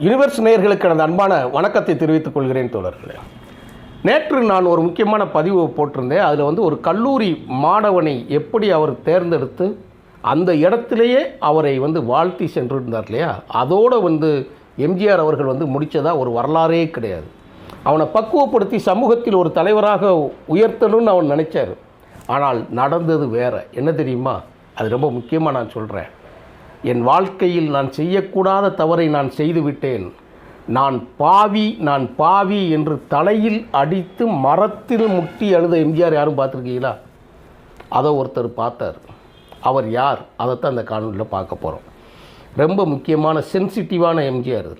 Universe நேயர்களுக்கு எனது அன்பான வணக்கத்தை தெரிவித்துக் கொள்கிறேன் தோழர்களே. நேற்று நான் ஒரு முக்கியமான பதிவு போட்டிருந்தேன். அதில் ஒரு கல்லூரி மாணவனை எப்படி அவர் தேர்ந்தெடுத்து அந்த இடத்திலேயே அவரை வாழ்த்தி சென்றிருந்தார் இல்லையா, அதோடு எம்ஜிஆர் அவர்கள் முடித்ததா ஒரு வரலாறே கிடையாது. அவனை பக்குவப்படுத்தி சமூகத்தில் ஒரு தலைவராக உயர்த்தணும்னு அவன் நினச்சார். ஆனால் நடந்தது வேறு. என்ன தெரியுமா? அது ரொம்ப முக்கியமாக நான் சொல்கிறேன். என் வாழ்க்கையில் நான் செய்யக்கூடாத தவறை நான் செய்துவிட்டேன், நான் பாவி என்று தலையில் அடித்து மரத்தில் முட்டி அழுத எம்ஜிஆர் யாரும் பார்த்துருக்கீங்களா? அதை ஒருத்தர் பார்த்தார். அவர் யார்? அதைத்தான் அந்த காணொலியில் பார்க்க போகிறோம். ரொம்ப முக்கியமான சென்சிட்டிவான எம்ஜிஆர்.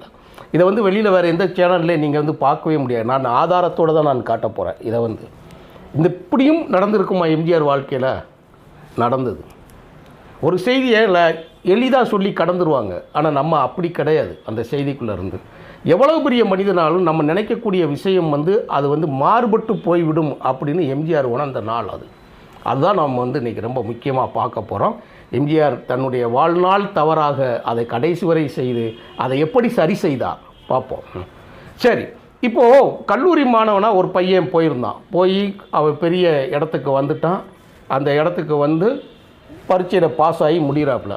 இதை வெளியில் வேறு எந்த சேனல்லையும் நீங்கள் பார்க்கவே முடியாது. நான் ஆதாரத்தோடு தான் நான் காட்ட போகிறேன். இதை இந்த இப்படியும் நடந்திருக்குமா எம்ஜிஆர் வாழ்க்கையில்? நடந்தது. ஒரு செய்தியை எளிதாக சொல்லி கடந்துருவாங்க. ஆனால் நம்ம அப்படி கிடையாது. அந்த செய்திக்குள்ளே இருந்து எவ்வளவு பெரிய மனிதனாலும் நம்ம நினைக்கக்கூடிய விஷயம் அது மாறுபட்டு போய்விடும் அப்படின்னு எம்ஜிஆர் உணர்ந்த நாள் அதுதான் நம்ம இன்றைக்கி ரொம்ப முக்கியமாக பார்க்க போகிறோம். எம்ஜிஆர் தன்னுடைய வாழ்நாள் தவறாக அதை கடைசி வரை செய்து அதை எப்படி சரி செய்தார் பார்ப்போம். சரி, இப்போது கல்லூரி மாணவனாக ஒரு பையன் போயிருந்தான். அவன் பெரிய இடத்துக்கு வந்துட்டான். அந்த இடத்துக்கு பரீட்சையில் பாஸ் ஆகி முடிகிறாப்புல.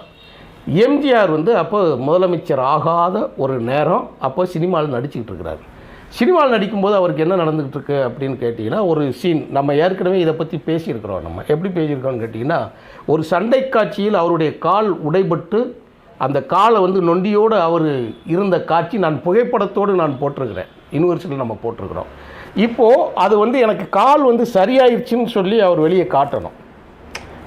எம்ஜிஆர் அப்போ முதலமைச்சர் ஆகாத ஒரு நேரம். அப்போ சினிமாவில் நடிச்சுக்கிட்டு இருக்கிறார். சினிமாவில் நடிக்கும்போது அவருக்கு என்ன நடந்துக்கிட்டு இருக்கு அப்படின்னு கேட்டிங்கன்னா, ஒரு சீன் நம்ம ஏற்கனவே இதை பற்றி பேசியிருக்கிறோம். நம்ம எப்படி பேசியிருக்கோம்னு கேட்டிங்கன்னா, ஒரு சண்டை காட்சியில் அவருடைய கால் உடைபட்டு அந்த காலை நொண்டியோடு அவர் இருந்த காட்சி நான் புகைப்படத்தோடு நான் போட்டிருக்கிறேன். யூனிவர்சிட்டியில் நம்ம போட்டிருக்கிறோம். இப்போது அது எனக்கு கால் சரியாயிருச்சுன்னு சொல்லி அவர் வெளியே காட்டணும்.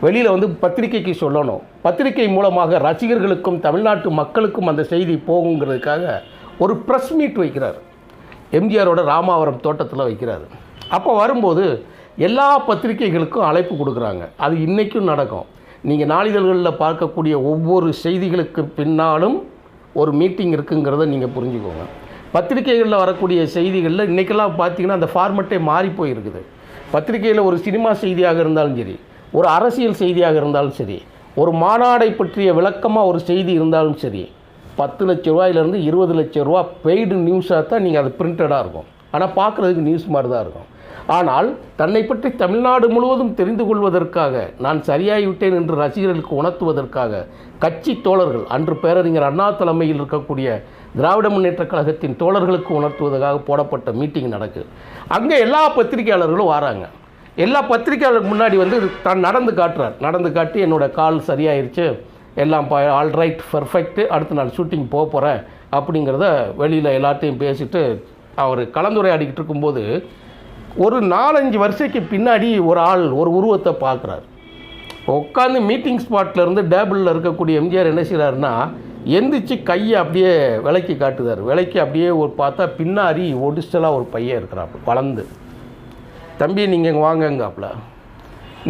வெளியில் பத்திரிக்கைக்கு சொல்லணும். பத்திரிகை மூலமாக ரசிகர்களுக்கும் தமிழ்நாட்டு மக்களுக்கும் அந்த செய்தி போகுங்கிறதுக்காக ஒரு ப்ரெஸ் மீட் வைக்கிறார். எம்ஜிஆரோட ராமாவரம் தோட்டத்தில் வைக்கிறார். அப்போ வரும்போது எல்லா பத்திரிகைகளுக்கும் அழைப்பு கொடுக்குறாங்க. அது இன்றைக்கும் நடக்கும். நீங்கள் நாளிதழ்களில் பார்க்கக்கூடிய ஒவ்வொரு செய்திகளுக்கு பின்னாலும் ஒரு மீட்டிங் இருக்குங்கிறத நீங்கள் புரிஞ்சுக்கோங்க. பத்திரிகைகளில் வரக்கூடிய செய்திகளில் இன்றைக்கெல்லாம் பார்த்தீங்கன்னா அந்த ஃபார்மெட்டே மாறி போயிருக்குது. பத்திரிகையில் ஒரு சினிமா செய்தியாக இருந்தாலும் சரி, ஒரு அரசியல் செய்தியாக இருந்தாலும் சரி, ஒரு மாநாடை பற்றிய விளக்கமாக ஒரு செய்தி இருந்தாலும் சரி, 10 லட்ச ரூபாயிலேருந்து 20 லட்ச ரூபா பெய்டு நியூஸாக தான் நீங்கள் அது பிரிண்டடாக இருக்கும். ஆனால் பார்க்குறதுக்கு நியூஸ் மாதிரி தான் இருக்கும். ஆனால் தன்னை பற்றி தமிழ்நாடு முழுவதும் தெரிந்து கொள்வதற்காக, நான் சரியாகிவிட்டேன் என்று ரசிகர்களுக்கு உணர்த்துவதற்காக கட்சி தோழர்கள், அன்று பேரறிஞர் அண்ணா தலைமையில் இருக்கக்கூடிய திராவிட முன்னேற்ற கழகத்தின் தோழர்களுக்கு உணர்த்துவதற்காக போடப்பட்ட மீட்டிங் நடக்குது. அங்கே எல்லா பத்திரிகையாளர்களும் வராங்க. எல்லா பத்திரிகையாளருக்கு முன்னாடி தான் நடந்து காட்டுறார். நடந்து காட்டி என்னோடய கால் சரியாயிருச்சு, எல்லாம் ஆல்ரைட், பர்ஃபெக்ட்டு, அடுத்து நான் ஷூட்டிங் போக போகிறேன் அப்படிங்கிறத வெளியில் எல்லாத்தையும் பேசிட்டு அவர் கலந்துரையாடிக்கிட்டு இருக்கும்போது ஒரு 4-5 வருஷத்துக்கு பின்னாடி ஒரு ஆள் ஒரு உருவத்தை பார்க்குறார். உட்காந்து மீட்டிங் ஸ்பாட்லேருந்து டேபிளில் இருக்கக்கூடிய எம்ஜிஆர் என்ன செய்கிறாருன்னா, எந்திரிச்சு கையை அப்படியே விலைக்கு காட்டுதார். விலைக்கு அப்படியே பார்த்தா பின்னாடி ஒடிசலாக ஒரு பையன் இருக்கிறார் வளர்ந்து. தம்பி நீங்கள் இங்கே வாங்கங்காப்புல.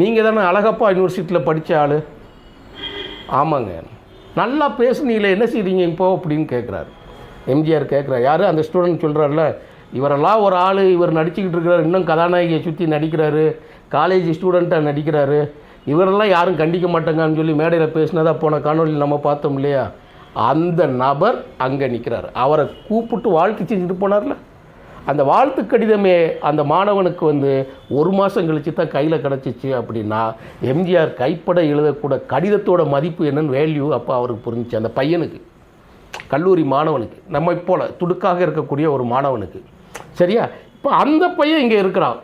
நீங்கள் தானே அழகப்பா யூனிவர்சிட்டியில் படித்த ஆள்? ஆமாங்க. நல்லா பேசுனீங்களே, என்ன செய்றீங்க இப்போ அப்படின்னு கேட்குறாரு. எம்ஜிஆர் கேட்குறாரு. யார்? அந்த ஸ்டூடெண்ட் சொல்கிறார்ல, இவரெல்லாம் ஒரு ஆள், இவர் நடிச்சுக்கிட்டு இருக்கிறார், இன்னும் கதாநாயகியை சுற்றி நடிக்கிறாரு, காலேஜ் ஸ்டூடெண்ட்டாக நடிக்கிறாரு, இவரெல்லாம் யாரும் கண்டிக்க மாட்டாங்கன்னு சொல்லி மேடையில் பேசினதா போன காணொலியில் நம்ம பார்த்தோம் இல்லையா? அந்த நபர் அங்கே நிற்கிறார். அவரை கூப்பிட்டு வாழ்க்கை செஞ்சுட்டு போனார்ல. அந்த வாழ்த்து கடிதமே அந்த மாணவனுக்கு 1 மாதம் கழித்து தான் கையில் கிடச்சிச்சு. அப்படின்னா எம்ஜிஆர் கைப்பட எழுதக்கூட கடிதத்தோட மதிப்பு என்னன்னு வேல்யூ அப்போ அவருக்கு புரிஞ்சிச்சு. அந்த பையனுக்கு, கல்லூரி மாணவனுக்கு, நம்ம போல் துடுக்காக இருக்கக்கூடிய ஒரு மாணவனுக்கு. சரியா? இப்போ அந்த பையன் இங்கே இருக்கிறான்.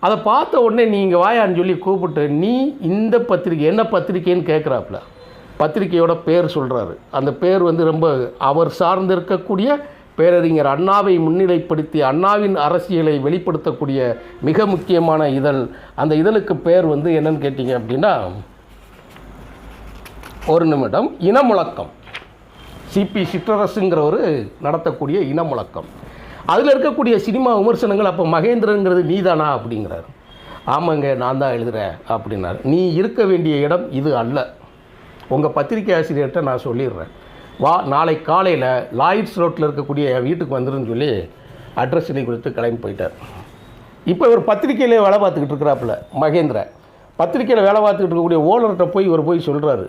அதை பார்த்த உடனே நீங்கள் வாயான்னு சொல்லி கூப்பிட்டு, நீ இந்த பத்திரிக்கை என்ன பத்திரிக்கைன்னு கேட்குறாப்புல. பத்திரிக்கையோட பேர் சொல்கிறாரு. அந்த பேர் ரொம்ப அவர் சார்ந்திருக்கக்கூடிய பேரறிஞர் அண்ணாவை முன்னிலைப்படுத்தி அண்ணாவின் அரசியலை வெளிப்படுத்தக்கூடிய மிக முக்கியமான இதழ். அந்த இதழுக்கு பேர் என்னன்னு கேட்டிங்க அப்படின்னா, ஒரு நிமிடம், இனமுழக்கம். சிபி சிற்றரசுங்கிறவர் நடத்தக்கூடிய இனமுழக்கம். அதில் இருக்கக்கூடிய சினிமா விமர்சனங்கள். அப்போ மகேந்திரங்கிறது நீதானா அப்படிங்கிறார். ஆமாங்க, நான் தான் எழுதுகிறேன் அப்படின்னார். நீ இருக்க வேண்டிய இடம் இது அல்ல, உங்கள் பத்திரிகை ஆசிரியர்கிட்ட நான் சொல்லிடுறேன், வா, நாளை காலையில் லாயிட்ஸ் ரோட்டில் இருக்கக்கூடிய என் வீட்டுக்கு வந்துருன்னு சொல்லி அட்ரஸ் எழுதி கொடுத்து கிளம்பி போயிட்டார். இப்போ இவர் பத்திரிக்கையிலே வேலை பார்த்துக்கிட்டு இருக்கிறாப்புல மகேந்திர. பத்திரிக்கையில் வேலை பார்த்துக்கிட்டு இருக்கக்கூடிய ஓனர்கிட்ட போய் இவர் போய் சொல்கிறாரு,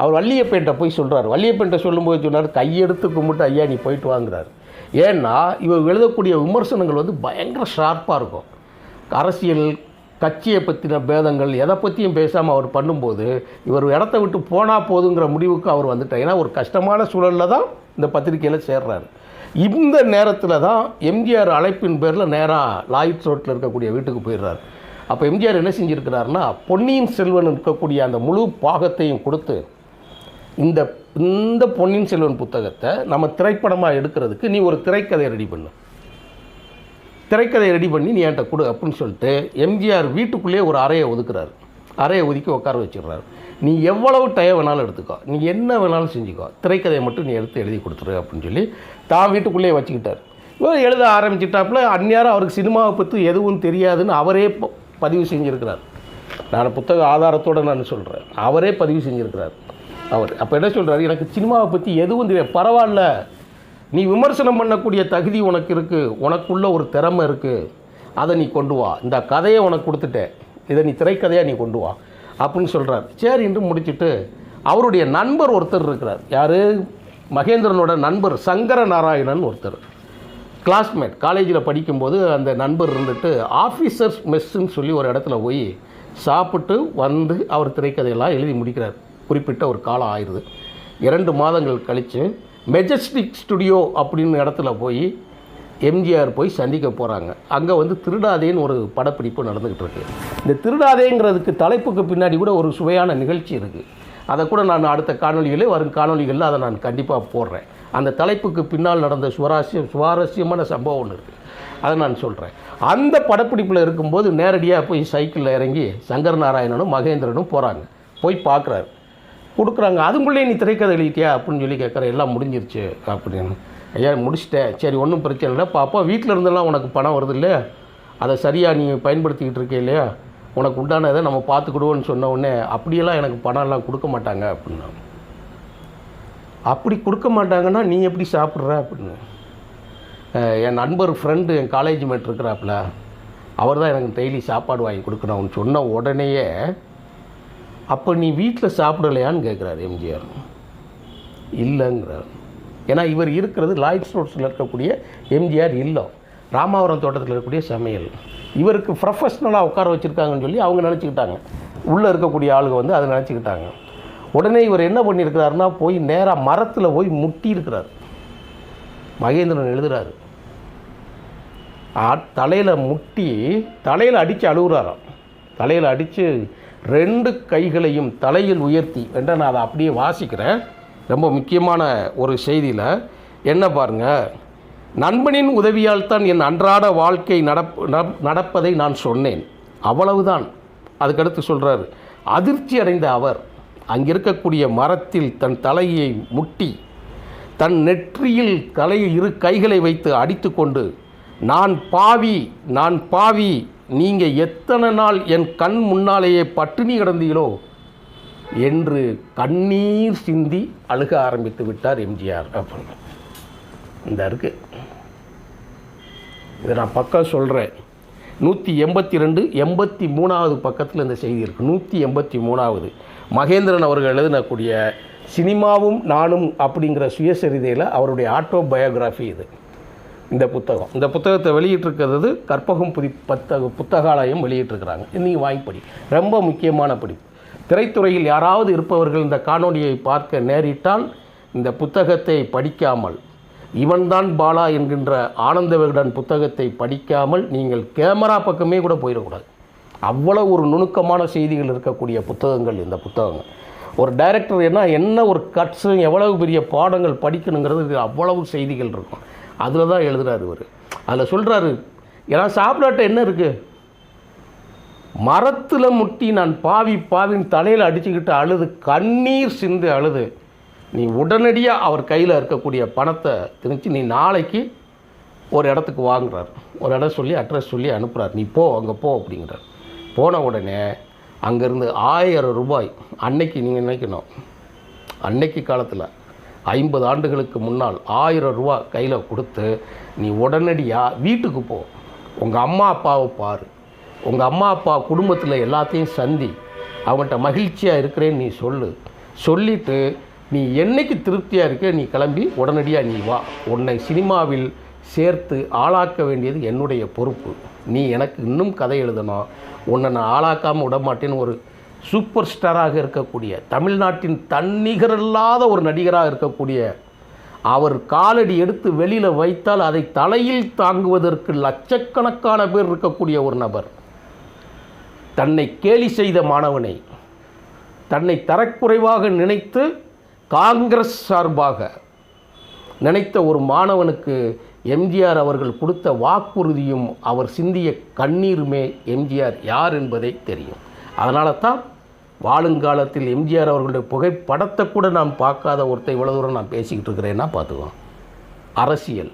அவர் வள்ளியப்பேட்டை போய் சொல்கிறார். வள்ளியப்பேட்டை சொல்லும்போது சொன்னார், கையெடுத்து கும்பிட்டு ஐயா நீ போயிட்டு வாங்குறாரு. ஏன்னா இவர் எழுதக்கூடிய விமர்சனங்கள் வந்து பயங்கர ஷார்ப்பாக இருக்கும். அரசியல் கட்சியை பற்றின பேதங்கள் எதை பற்றியும் பேசாமல் அவர் பண்ணும்போது இவர் இடத்த விட்டு போனால் போதுங்கிற முடிவுக்கு அவர் வந்துட்டார். ஏன்னா ஒரு கஷ்டமான சூழலில் தான் இந்த பத்திரிகையில் சேர்றாரு. இந்த நேரத்தில் தான் எம்ஜிஆர் அழைப்பின் பேரில் நேராக லாயிட்ஸ் ரோட்டில் இருக்கக்கூடிய வீட்டுக்கு போயிடுறாரு. அப்போ எம்ஜிஆர் என்ன செஞ்சுருக்கிறாருன்னா, பொன்னியின் செல்வன் இருக்கக்கூடிய அந்த முழு பாகத்தையும் கொடுத்து இந்த பொன்னியின் செல்வன் புத்தகத்தை நம்ம திரைப்படமாக எடுக்கிறதுக்கு நீ ஒரு திரைக்கதை ரெடி பண்ணு, திரைக்கதை ரெடி பண்ணி நீ என்கிட்ட கொடு அப்படின்னு சொல்லிட்டு எம்ஜிஆர் வீட்டுக்குள்ளேயே ஒரு அறையை ஒதுக்குறாரு. அறையை ஒதுக்கி உட்கார வச்சிடுறாரு. நீ எவ்வளவு டைம் வேணாலும் எடுத்துக்கோ, நீ என்ன வேணாலும் செஞ்சுக்கோ, திரைக்கதையை மட்டும் நீ எடுத்து எழுதி கொடுத்துரு அப்படின்னு சொல்லி தான் வீட்டுக்குள்ளேயே வச்சுக்கிட்டார். இவர் எழுத ஆரம்பிச்சிட்டாப்புல. அந்நேரம் அவருக்கு சினிமாவை பற்றி எதுவும் தெரியாதுன்னு அவரே பதிவு செஞ்சுருக்கிறார். நான் புத்தக ஆதாரத்தோடு நான் சொல்கிறேன், அவரே பதிவு செஞ்சுருக்கிறார். அவர் அப்போ என்ன சொல்கிறார், எனக்கு சினிமாவை பற்றி எதுவும் தெரியாது, பரவாயில்ல, நீ விமர்சனம் பண்ணக்கூடிய தகுதி உனக்கு இருக்குது, உனக்குள்ள ஒரு திறமை இருக்குது, அதை நீ கொண்டு வா, இந்த கதையை உனக்கு கொடுத்துட்டேன், இதை நீ திரைக்கதையாக நீ கொண்டு வா அப்படின்னு சொல்கிறார். சரி என்று முடிச்சுட்டு அவருடைய நண்பர் ஒருத்தர் இருக்கிறார். யார்? மகேந்திரனோட நண்பர் சங்கர நாராயணன் ஒருத்தர், கிளாஸ்மேட். காலேஜில் படிக்கும்போது அந்த நண்பர் இருந்துட்டு ஆஃபீஸர்ஸ் மெஸ்ஸுன்னு சொல்லி ஒரு இடத்துல போய் சாப்பிட்டு வந்து அவர் திரைக்கதையெல்லாம் எழுதி முடிக்கிறார். குறிப்பிட்ட ஒரு காலம் ஆயிடுது. 2 மாதங்கள் கழித்து மெஜஸ்டிக் ஸ்டுடியோ அப்படின்னு இடத்துல போய் எம்ஜிஆர் போய் சந்திக்க போகிறாங்க. அங்கே வந்து திருடாதேன்னு ஒரு படப்பிடிப்பு நடந்துக்கிட்டு இருக்குது. இந்த திருடாதேங்கிறதுக்கு தலைப்புக்கு பின்னாடி கூட ஒரு சுவையான நிகழ்ச்சி இருக்குது. அதை கூட நான் அடுத்த காணொலிகளே வரும் காணொலிகளில் அதை நான் கண்டிப்பாக போடுறேன். அந்த தலைப்புக்கு பின்னால் நடந்த சுவாரஸ்யமான சம்பவம் ஒன்று இருக்குது, அதை நான் சொல்கிறேன். அந்த படப்பிடிப்பில் இருக்கும்போது நேரடியாக போய் சைக்கிளில் இறங்கி சங்கர நாராயணனும் மகேந்திரனும் போகிறாங்க. போய் பார்க்குறாரு, கொடுக்குறாங்க. அதுக்குள்ளே நீ திரைக்கதை எழுதிட்டியா அப்படின்னு சொல்லி கேட்குற. எல்லாம் முடிஞ்சிருச்சு அப்படின்னு. ஐயா முடிச்சிட்டேன். சரி ஒன்றும் பிரச்சனை இல்லை, பாப்பா வீட்டில் இருந்தெல்லாம் உனக்கு பணம் வருது இல்லையா, அதை சரியாக நீ பயன்படுத்திக்கிட்டு இருக்கே இல்லையா, உனக்கு உண்டானதை நம்ம பார்த்துக்கிடுவோன்னு சொன்ன உடனே அப்படியெல்லாம் எனக்கு பணம்லாம் கொடுக்க மாட்டாங்க அப்படின்னா. அப்படி கொடுக்க மாட்டாங்கன்னா நீ எப்படி சாப்பிட்ற அப்படின்னு. என் நண்பர் ஃப்ரெண்டு என் காலேஜ் மேட் இருக்கிறாப்புல, அவர் தான் எனக்கு டெய்லி சாப்பாடு வாங்கி கொடுக்கணும் அவனு சொன்ன உடனேயே, அப்போ நீ வீட்டில் சாப்பிடலையான்னு கேட்குறாரு எம்ஜிஆர். இல்லைங்கிறார். ஏன்னா இவர் இருக்கிறது லாயிட்ஸ் ரோட்ஸில் இருக்கக்கூடிய எம்ஜிஆர் இல்லம், ராமாவரம் தோட்டத்தில் இருக்கக்கூடிய சமையல். இவருக்கு ப்ரொஃபஷ்னலாக உட்கார வச்சுருக்காங்கன்னு சொல்லி அவங்க நினச்சிக்கிட்டாங்க, உள்ளே இருக்கக்கூடிய ஆளுங்க வந்து அதை நினச்சிக்கிட்டாங்க. உடனே இவர் என்ன பண்ணியிருக்கிறாருன்னா, போய் நேராக மரத்தில் போய் முட்டி இருக்கிறார். மகேந்திரன் எழுதுகிறார், தலையில் முட்டி தலையில் அடித்து அழுகுறாராம். தலையில் அடித்து 2 கைகளையும் தலையில் உயர்த்தி என்ற நான் அதை அப்படியே வாசிக்கிறேன். ரொம்ப முக்கியமான ஒரு செய்தியில் என்ன பாருங்கள், நண்பனின் உதவியால் தான் என் அன்றாட வாழ்க்கை நடப்பதை நான் சொன்னேன், அவ்வளவுதான். அதுக்கடுத்து சொல்கிறார், அதிர்ச்சி அடைந்த அவர் அங்கே இருக்கக்கூடிய மரத்தில் தன் தலையை முட்டி தன் நெற்றியில் தலையில் 2 கைகளை வைத்து அடித்து கொண்டு, நான் பாவி, நீங்கள் எத்தனை நாள் என் கண் முன்னாலேயே பட்டினி கிடந்தீங்களோ என்று கண்ணீர் சிந்தி அழுக ஆரம்பித்து விட்டார் எம்ஜிஆர் அப்படின்னு. இந்த இருக்கு, இதை நான் பக்கம் சொல்கிறேன். 182 83வது பக்கத்தில் இந்த செய்தி இருக்குது. 183வது மகேந்திரன் அவர்கள் எழுதினக்கூடிய சினிமாவும் நானும் அப்படிங்கிற சுயசரிதையில் அவருடைய ஆட்டோபயோகிராஃபி இது. இந்த புத்தகத்தை வெளியிட்டிருக்கிறது கற்பகம் புத்தகாலயம் வெளியிட்டிருக்கிறாங்க. நீங்கள் வாங்கிப்படி, ரொம்ப முக்கியமான படிப்பு. திரைத்துறையில் யாராவது இருப்பவர்கள் இந்த காணொலியை பார்க்க நேரிட்டால் இந்த புத்தகத்தை படிக்காமல், இவன்தான் பாலா என்கின்ற ஆனந்த விகடன் புத்தகத்தை படிக்காமல் நீங்கள் கேமரா பக்கமே கூட போயிடக்கூடாது. அவ்வளோ ஒரு நுணுக்கமான செய்திகள் இருக்கக்கூடிய புத்தகங்கள் இந்த புத்தகங்கள். ஒரு டைரக்டர் என்ன ஒரு கட்ஸு, எவ்வளவு பெரிய பாடங்கள் படிக்கணுங்கிறது அவ்வளவு செய்திகள் இருக்கும். அதில் தான் எழுதுகிறார் இவர். அதில் சொல்கிறாரு, ஏன்னா சாப்பிடாட்ட என்ன இருக்குது, மரத்தில் முட்டி நான் பாவின்னு தலையில் அடிச்சுக்கிட்டு அழுது கண்ணீர் சிந்து அழுது, நீ உடனடியாக அவர் கையில் இருக்கக்கூடிய பணத்தை திணிச்சு நீ நாளைக்கு ஒரு இடத்துக்கு வாங்குறார். ஒரு இடம் சொல்லி அட்ரஸ் சொல்லி அனுப்புகிறார், நீ போ அங்கே போ அப்படிங்கிறார். போன உடனே அங்கேருந்து 1000 ரூபாய், அன்னைக்கு நீங்கள் நினைக்கணும், அன்னைக்கு காலத்தில் 50 ஆண்டுகளுக்கு முன்னால் 1000 ரூபா கையில் கொடுத்து நீ உடனடியாக வீட்டுக்கு போ, உங்கள் அம்மா அப்பாவை பாரு, உங்கள் அம்மா அப்பா குடும்பத்தில் எல்லாத்தையும் சந்தி, அவங்கள்ட்ட மகிழ்ச்சியாக இருக்கிறேன்னு நீ சொல்லு, சொல்லிவிட்டு நீ என்னைக்கு திருப்தியாக இருக்க நீ கிளம்பி உடனடியாக நீ வா, உன்னை சினிமாவில் சேர்த்து ஆளாக்க வேண்டியது என்னுடைய பொறுப்பு. நீ எனக்கு இன்னும் கதை எழுதணும், உன்னை நான் ஆளாக்காமல் விடமாட்டேன்னு ஒரு சூப்பர் ஸ்டாராக இருக்கக்கூடிய, தமிழ்நாட்டின் தன்னிகரில்லாத ஒரு நடிகராக இருக்கக்கூடிய, அவர் காலடி எடுத்து வெளியில் வைத்தால் அதை தலையில் தாங்குவதற்கு லட்சக்கணக்கான பேர் இருக்கக்கூடிய ஒரு நபர், தன்னை கேலி செய்த மாணவனை தன்னை தரக்குறைவாக நினைத்து காங்கிரஸ் சார்பாக நினைத்த ஒரு மாணவனுக்கு எம்ஜிஆர் அவர்கள் கொடுத்த வாக்குறுதியும் அவர் சிந்திய கண்ணீருமே எம்ஜிஆர் யார் என்பதை தெரியும். அதனால தான் வாழுங்காலத்தில் எம்ஜிஆர் அவர்களுடைய புகைப்படத்தை கூட நான் பார்க்காத ஒருத்தர் இவ்வளோ தூரம் நான் பேசிக்கிட்டு இருக்கிறேன்னா பார்த்துக்குவோம். அரசியல்,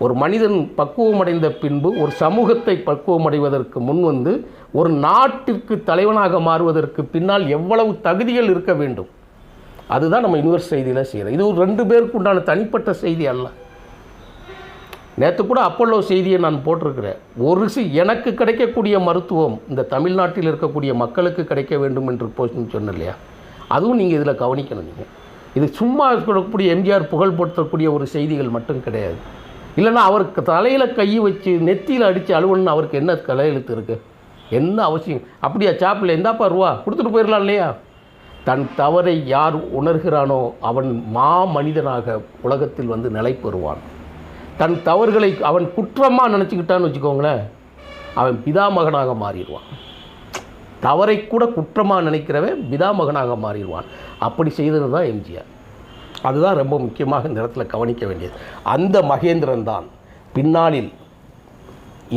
ஒரு மனிதன் பக்குவமடைந்த பின்பு ஒரு சமூகத்தை பக்குவமடைவதற்கு முன் வந்து ஒரு நாட்டிற்கு தலைவனாக மாறுவதற்கு பின்னால் எவ்வளவு தகுதிகள் இருக்க வேண்டும், அதுதான் நம்ம யூனிவர்ஸ் செய்தியில் செய்கிறோம். இது ஒரு 2 பேருக்கு உண்டான தனிப்பட்ட செய்தி அல்ல. நேற்று கூட அப்பல்லோ செய்தியை நான் போட்டிருக்கிறேன். எனக்கு கிடைக்கக்கூடிய மருத்துவம் இந்த தமிழ்நாட்டில் இருக்கக்கூடிய மக்களுக்கு கிடைக்க வேண்டும் என்று சொன்னேன் இல்லையா, அதுவும் நீங்கள் இதில் கவனிக்கணும். நீங்கள் இது சும்மா இருக்கக்கூடிய எம்ஜிஆர் புகழ்படுத்தக்கூடிய ஒரு செய்திகள் மட்டும் கிடையாது. இல்லைன்னா அவருக்கு தலையில் கை வச்சு நெத்தியில் அடித்து அலுவலன்னு அவருக்கு என்ன தலையெழுத்து இருக்குது, என்ன அவசியம்? அப்படியா சாப்பில் எந்தாப்பா ரூபா கொடுத்துட்டு போயிடலாம் இல்லையா? தன் தவறை யார் உணர்கிறானோ அவன் மனிதனாக உலகத்தில் வந்து நிலை பெறுவான். தன் தவறுகளை அவன் குற்றமாக நினச்சிக்கிட்டான்னு வச்சுக்கோங்களேன், அவன் பிதாமகனாக மாறிடுவான். தவறை கூட குற்றமாக நினைக்கிறவன் பிதாமகனாக மாறிடுவான். அப்படி செய்தது தான் எம்ஜிஆர். அதுதான் ரொம்ப முக்கியமாக இந்த இடத்துல கவனிக்க வேண்டியது. அந்த மகேந்திரன் தான் பின்னாளில்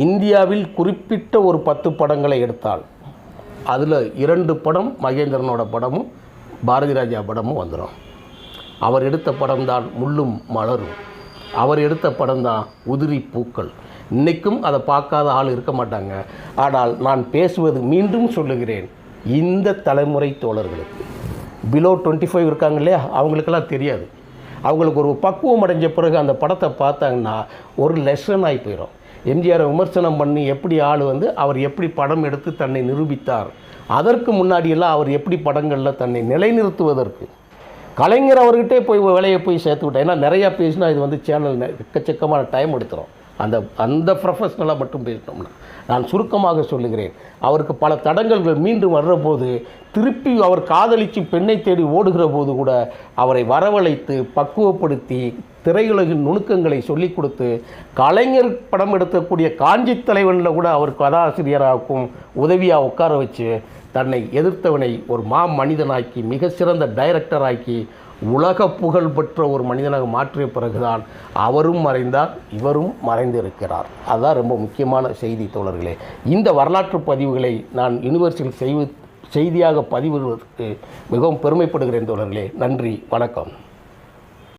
இந்தியாவில் குறிப்பிட்ட ஒரு 10 படங்களை எடுத்தால் அதில் 2 படம் மகேந்திரனோட படமும் பாரதி ராஜா படமும் வந்துடும். அவர் எடுத்த படம் தான் முள்ளும் மலரும், அவர் எடுத்த படம் தான் உதிரி பூக்கள். இன்றைக்கும் அதை பார்க்காத ஆள் இருக்க மாட்டாங்க. ஆனால் நான் பேசுவது மீண்டும் சொல்லுகிறேன், இந்த தலைமுறை தோழர்களுக்கு பிலோ 25 இருக்காங்க இல்லையா, அவங்களுக்கெல்லாம் தெரியாது. அவங்களுக்கு ஒரு பக்குவம் அடைஞ்ச பிறகு அந்த படத்தை பார்த்தாங்கன்னா ஒரு லெசன் ஆகி போயிடும். எம்ஜிஆரை விமர்சனம் பண்ணி எப்படி ஆள் வந்து அவர் எப்படி படம் எடுத்து தன்னை நிரூபித்தார், அதற்கு முன்னாடியெல்லாம் அவர் எப்படி படங்களில் தன்னை நிலைநிறுத்துவதற்கு கலைஞர் அவர்கிட்டே போய் வேலையை போய் சேர்த்து விட்டேன். ஏன்னா நிறையா பேசினா இது வந்து சேனல் எக்கச்சக்கமான டைம் எடுத்துரும். அந்த ப்ரொஃபஷ்னலாக மட்டும் பேசினோம்னா, நான் சுருக்கமாக சொல்லுகிறேன், அவருக்கு பல தடங்கல்கள் மீண்டும் வர்ற போது திருப்பி அவர் காதலித்து பெண்ணை தேடி ஓடுகிற போது கூட அவரை வரவழைத்து பக்குவப்படுத்தி திரையுலகின் நுணுக்கங்களை சொல்லிக் கொடுத்து கலைஞர் படம் எடுக்கக்கூடிய காஞ்சி தலைவனில் கூட அவர் கதாசிரியராகவும் உதவியாக உட்கார வச்சு தன்னை எதிர்த்தவனை ஒரு மனிதனாக்கி மிக சிறந்த டைரக்டராக்கி உலக புகழ் பெற்ற ஒரு மனிதனாக மாற்றிய பிறகுதான் அவரும் மறைந்தார், இவரும் மறைந்திருக்கிறார். அதுதான் ரொம்ப முக்கியமான செய்தி தோழர்களே. இந்த வரலாற்று பதிவுகளை நான் யூனிவர்சில் செய்தியாக பதிவிடுவதற்கு மிகவும் பெருமைப்படுகிறேன் தோழர்களே. நன்றி, வணக்கம்.